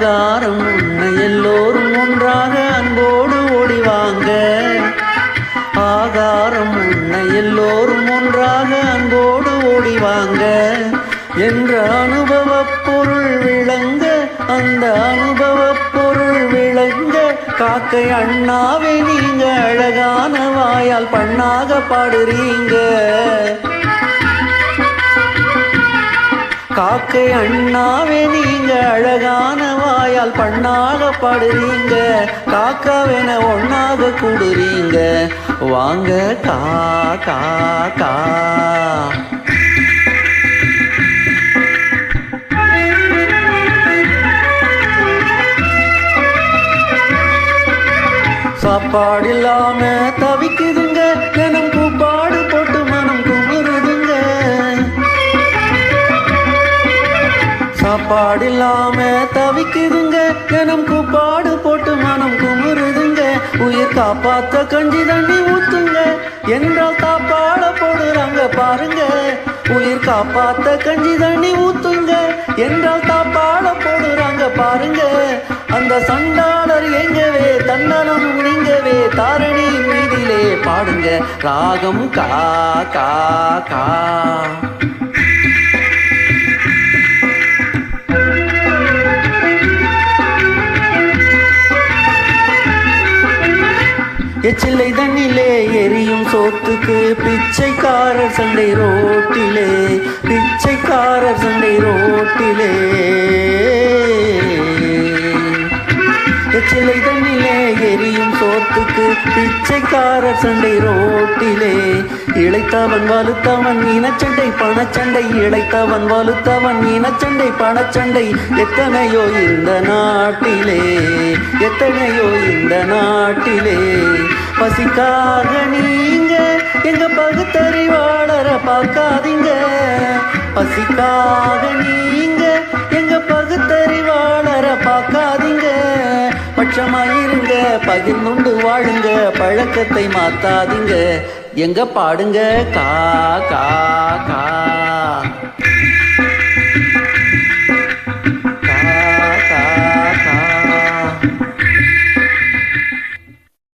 ஆகாரம் உண்ண எல்லோரும் ஒன்றாக அன்போடு ஓடிவாங்க. ஆகாரம் உண்ண எல்லோரும் ஒன்றாக அன்போடு ஓடிவாங்க. என்ற அனுபவ பொருள் விளங்க, அந்த அனுபவ பொருள் விளங்க, காக்கை அண்ணாவே நீங்க அழகான வாயால் பண்ணாக பாடுறீங்க. காக்கை அண்ணாவே நீங்க அழகான வாயால் பண்ணாக பாடுறீங்க. காக்காவென ஒன்னாக கூடுறீங்க. வாங்க கா கா கா. சாப்பாடு இல்லாம தவிக்குதுங்க, தினம் கூப்பாடு போட்டு மனம் குமுறுதுங்க. சாப்பாடு இல்லாம தவிக்குதுங்க, தினம் கூப்பாடு போட்டு மனம் குமுறுதுங்க. உயிர் காப்பாத்த கஞ்சி தண்ணி ஊத்துங்க என்றால் தாப்பாட போடுறாங்க பாருங்க. உயிர் காப்பாத்த கஞ்சி தண்ணி ஊத்துங்க என்றால் தாப்பாட போடுறாங்க பாருங்க. அந்த சண்டாளர் எங்கவே தன்னலம் நீங்கவே தாரணி மீதிலே பாடுங்க. ராகம் கா கா கா. எச்சிலை தண்ணிலே எரியும் சோத்துக்கு பிச்சைக்காரர் சண்டை ரோட்டிலே. பிச்சைக்காரர் சண்டை ரோட்டிலே. எச்சிலை தண்ணிலே எரியும் சோத்துக்கு பிச்சைக்காரர் சண்டை ரோட்டிலே. இளைத்தவன் வலுத்தவன் இனச்சண்டை பணச்சண்டை. இளைத்தவன் வலுத்தவன் இனச்சண்டை பணச்சண்டை. எத்தனையோ இந்த நாட்டிலே, எத்தனையோ இந்த நாட்டிலே. பசிக்காக நீங்க எங்க பகுத்தறிவாளர பார்க்காதீங்க. பசிக்காக நீங்க எங்க பகுத்தறிவாளர பார்க்காதீங்க. பட்சமாயிருங்க, பகிர்ந்துண்டு வாழுங்க, பழக்கத்தை மாத்தாதீங்க. எங்க பாடுங்க கா கா கா.